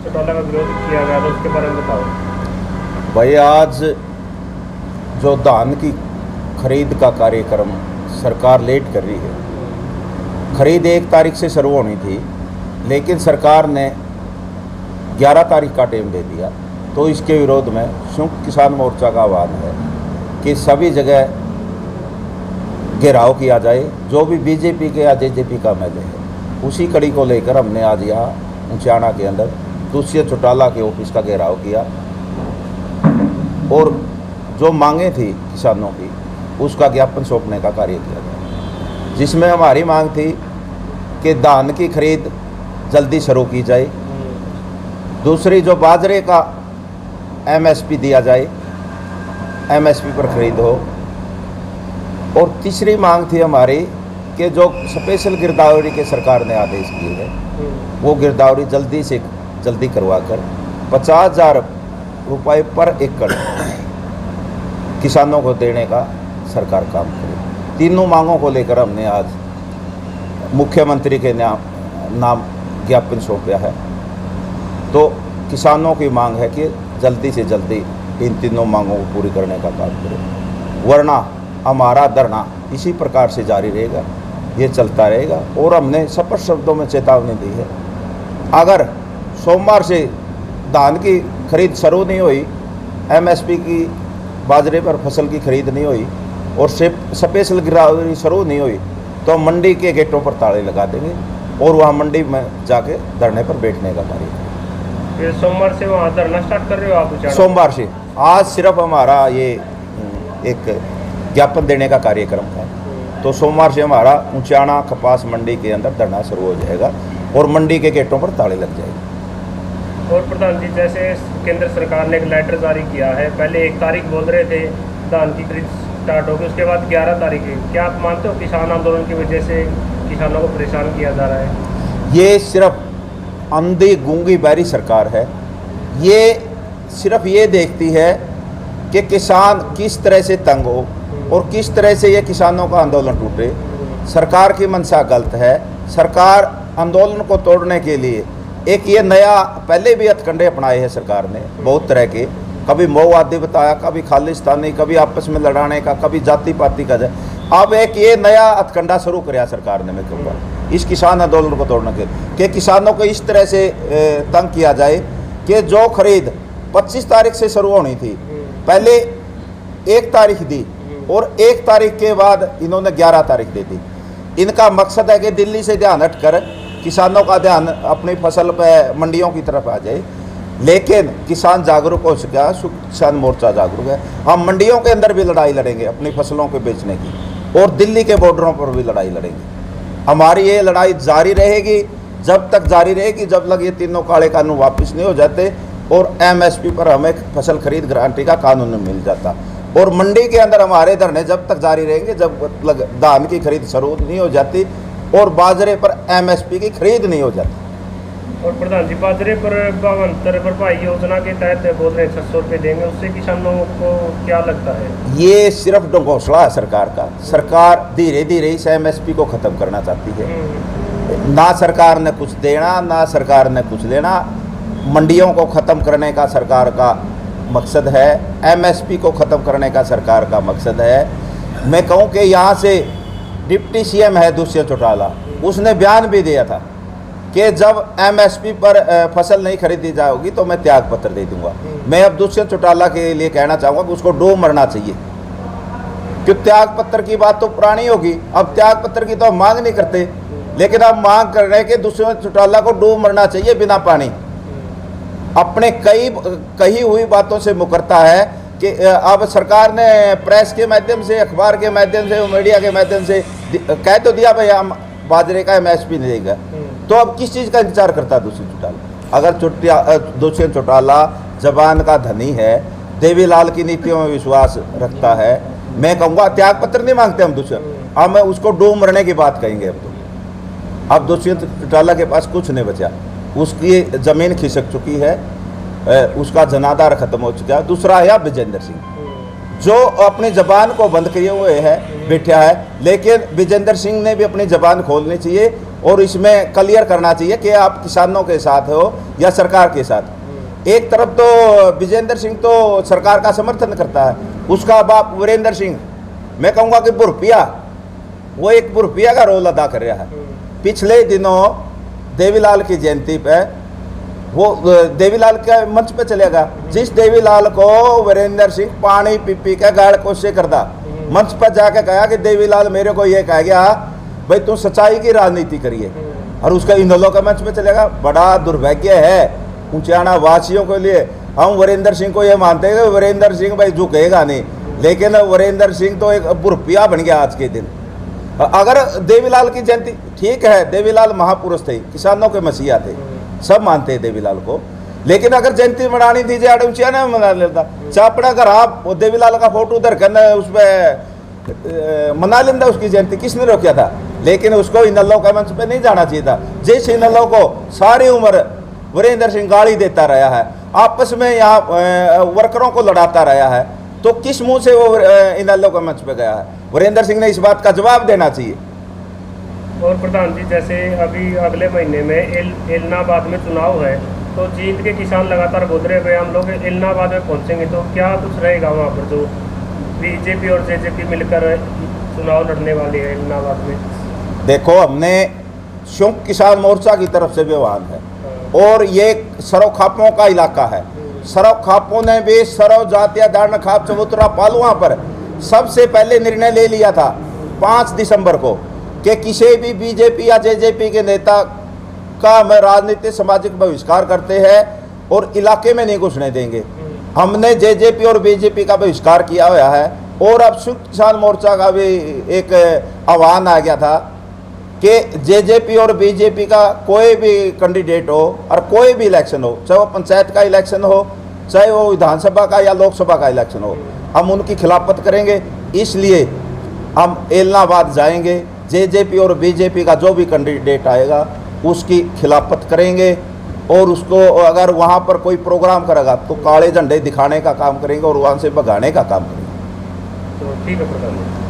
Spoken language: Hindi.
चौटाला का विरोध किया गया था, उसके बारे में बताओ। भाई, आज जो धान की खरीद का कार्यक्रम सरकार लेट कर रही है। खरीद 1 तारीख से शुरू होनी थी, लेकिन सरकार ने 11 तारीख का टाइम दे दिया। तो इसके विरोध में संयुक्त किसान मोर्चा का आह्वान है कि सभी जगह घेराव किया जाए। जो भी बीजेपी के या जेजेपी का एमएलए है, उसी कड़ी को लेकर हमने आज यहाँ ऊंचाना के अंदर दुष्यंत चौटाला के ऑफिस का घेराव किया और जो मांगे थी किसानों की, उसका ज्ञापन सौंपने का कार्य किया गया, जिसमें हमारी मांग थी कि धान की खरीद जल्दी शुरू की जाए। दूसरी, जो बाजरे का एमएसपी दिया जाए, एमएसपी पर खरीद हो। और तीसरी मांग थी हमारी कि जो स्पेशल गिरदावरी के सरकार ने आदेश किए हैं, वो गिरदावरी जल्दी से जल्दी करवाकर 50,000 रुपये पर एकड़ किसानों को देने का सरकार काम करे। तीनों मांगों को लेकर हमने आज मुख्यमंत्री के नाम ज्ञापन सौंपा है। तो किसानों की मांग है कि जल्दी से जल्दी इन तीनों मांगों को पूरी करने का काम करें, वरना हमारा धरना इसी प्रकार से जारी रहेगा, ये चलता रहेगा। और हमने स्पष्ट शब्दों में चेतावनी दी है, अगर सोमवार से धान की खरीद शुरू नहीं हुई, एमएसपी की बाजरे पर फसल की खरीद नहीं हुई और स्पेशल गिरदावरी शुरू नहीं हुई, तो मंडी के गेटों पर ताले लगा देंगे और वहाँ मंडी में जाके धरने पर बैठने का कार्य करेंगे। सोमवार से वहाँ धरना स्टार्ट कर रहे हो आप? सोमवार से। आज सिर्फ हमारा ये एक ज्ञापन देने का कार्यक्रम था, तो सोमवार से हमारा ऊंचाना कपास मंडी के अंदर धरना शुरू हो जाएगा और मंडी के गेटों पर ताले लग जाएंगे। और प्रधान जी, जैसे केंद्र सरकार ने एक लेटर जारी किया है, पहले 1 तारीख बोल रहे थे धान की खरीद स्टार्ट होगी, उसके बाद 11 तारीख है। क्या आप मानते हो किसान आंदोलन की वजह से किसानों को परेशान किया जा रहा है? ये सिर्फ अंधी गूंगी बहरी सरकार है। ये सिर्फ ये देखती है कि किसान किस तरह से तंग हो और किस तरह से ये किसानों का आंदोलन टूटे। सरकार की मंशा गलत है। सरकार आंदोलन को तोड़ने के लिए एक ये नया, पहले भी हथकंडे अपनाए हैं सरकार ने बहुत तरह के, कभी मऊवादी बताया, कभी खालिस्तानी, कभी आपस में लड़ाने का, कभी जाति पाति का। अब एक ये नया हथकंडा शुरू कराया सरकार ने, मैं कहूँगा, इस किसान आंदोलन को तोड़ने के लिए, कि किसानों को इस तरह से तंग किया जाए कि जो खरीद 25 तारीख से शुरू होनी थी, पहले 1 तारीख दी और 1 तारीख के बाद इन्होंने 11 तारीख दे दी। इनका मकसद है कि दिल्ली से ध्यान हटकर किसानों का ध्यान अपनी फसल पे मंडियों की तरफ आ जाए। लेकिन किसान जागरूक हो चुका है, किसान मोर्चा जागरूक है। हम मंडियों के अंदर भी लड़ाई लड़ेंगे अपनी फसलों के बेचने की, और दिल्ली के बॉर्डरों पर भी लड़ाई लड़ेंगे। हमारी ये लड़ाई जारी रहेगी, जब तक जारी रहेगी जब तक ये तीनों काले कानून वापस नहीं हो जाते और एमएसपी पर हमें फसल खरीद गारंटी का कानून मिल जाता। और मंडी के अंदर हमारे धरने जब तक जारी रहेंगे जब तक धान की खरीद शुरू नहीं हो जाती और बाजरे पर एमएसपी की खरीद नहीं हो जाती। और प्रधान जी, बाजरे पर 72 भरपाई योजना के तहत बोल रहे हैं 600 रुपये देंगे, उससे किसानों को क्या लगता है? ये सिर्फ घोषणा है सरकार का। सरकार धीरे धीरे इस एमएसपी को ख़त्म करना चाहती है। ना सरकार ने कुछ देना, ना सरकार ने कुछ लेना। मंडियों को ख़त्म करने का सरकार का मकसद है, एमएसपी को ख़त्म करने का सरकार का मकसद है। मैं कहूँ कि यहाँ से डिप्टी सीएम है दुष्यंत चौटाला, उसने बयान भी दिया था कि जब एमएसपी पर फसल नहीं खरीदी जाएगी तो मैं त्याग पत्र दे दूंगा। मैं अब दुष्यंत चौटाला के लिए कहना चाहूँगा कि उसको डूब मरना चाहिए, क्योंकि त्याग पत्र की बात तो पुरानी होगी। अब त्याग पत्र की तो हम मांग नहीं करते, लेकिन अब मांग कर रहे हैं कि दुष्यंत चौटाला को डूब मरना चाहिए बिना पानी। अपने कही हुई बातों से मुकरता है कि अब सरकार ने प्रेस के माध्यम से, अखबार के माध्यम से, मीडिया के माध्यम से कह तो दिया भाई हम बाजरे का एमएसपी नहीं देगा, तो अब किस चीज़ का इंतजार करता है दुष्यंत चौटाला? अगर दुष्यंत चौटाला जबान का धनी है, देवीलाल की नीतियों में विश्वास रखता है, मैं कहूँगा त्याग पत्र नहीं मांगते हम दुष्यंत, अब मैं उसको डूब मरने की बात कहेंगे। अब दुष्यंत चौटाला के पास कुछ नहीं बचा, उसकी ज़मीन खिसक चुकी है, उसका जनादार ख़त्म हो चुका है। दूसरा है विजेंद्र सिंह, जो अपनी ज़बान को बंद किए हुए है बैठा है, लेकिन विजेंद्र सिंह ने भी अपनी ज़बान खोलनी चाहिए और इसमें क्लियर करना चाहिए कि आप किसानों के साथ हो या सरकार के साथ। एक तरफ तो विजेंद्र सिंह तो सरकार का समर्थन करता है, उसका बाप वीरेंद्र सिंह, मैं कहूँगा कि बुरपिया, वो एक बुरपिया का रोल अदा कर रहा है। पिछले दिनों देवीलाल की जयंती पे वो देवीलाल के मंच पे चलेगा, जिस देवीलाल को वीरेंद्र सिंह पानी पी पी के गाड़ कोसे करता, मंच पर जाके कहा कि देवीलाल मेरे को ये कह गया भाई तू सच्चाई की राजनीति करिए, और उसका इन्होंने का मंच पे चलेगा। बड़ा दुर्भाग्य है ऊंचाना वासियों के लिए। हम वीरेंद्र सिंह को ये मानते हैं कि वीरेंद्र सिंह भाई झुकेगा नहीं, लेकिन वीरेंद्र सिंह तो एक बुरपिया बन गया आज के दिन। अगर देवीलाल की जयंती, ठीक है देवीलाल महापुरुष थे, किसानों के मसीहा थे, सब मानते हैं देवीलाल को, लेकिन अगर जयंती मनानी थी जाड़ ऊंचा ना मना लेता, चापड़ा अगर आप देवीलाल का फोटो उधर करना उस पर मना लेता उसकी जयंती, किसने रोका था? लेकिन उसको इनलो का मंच पे नहीं जाना चाहिए था। जिस इनलो को सारी उम्र वीरेंद्र सिंह गाली देता रहा है, आपस में यहाँ वर्करों को लड़ाता रहा है, तो किस मुंह से वो इनलो का मंच पे गया है? वीरेंद्र सिंह ने इस बात का जवाब देना चाहिए। और प्रधान जी, जैसे अभी अगले महीने में एलनाबाद में चुनाव है, तो जीत के किसान लगातार बोल रहे हैं हम लोग एलनाबाद में पहुंचेंगे, तो क्या कुछ रहेगा वहाँ पर? जो बीजेपी और जेजेपी मिलकर चुनाव लड़ने वाली है एलनाबाद में। देखो, हमने शुंक किसान मोर्चा की तरफ से भी आह्वान है, और ये सरव खापों का इलाका है। सरव खापों ने भी सरव जातिया दारण खाप चबूतरा पालुआ पर सबसे पहले निर्णय ले लिया था 5 दिसंबर को कि किसी भी बीजेपी या जेजेपी के नेता का हम राजनीतिक सामाजिक बहिष्कार करते हैं और इलाके में नहीं घुसने देंगे। हमने जेजेपी और बीजेपी का बहिष्कार किया हुआ है, और अब संयुक्त किसान मोर्चा का भी एक आह्वान आ गया था कि जेजेपी और बीजेपी का कोई भी कैंडिडेट हो और कोई भी इलेक्शन हो, चाहे वो पंचायत का इलेक्शन हो, चाहे वो विधानसभा का या लोकसभा का इलेक्शन हो, हम उनकी खिलाफत करेंगे। इसलिए हम एलनाबाद जाएंगे, जेजेपी और बीजेपी का जो भी कैंडिडेट आएगा उसकी खिलाफत करेंगे, और उसको अगर वहाँ पर कोई प्रोग्राम करेगा तो काले झंडे दिखाने का काम करेंगे और वहाँ से भगाने का काम करेंगे। तो ठीक है प्रधान जी।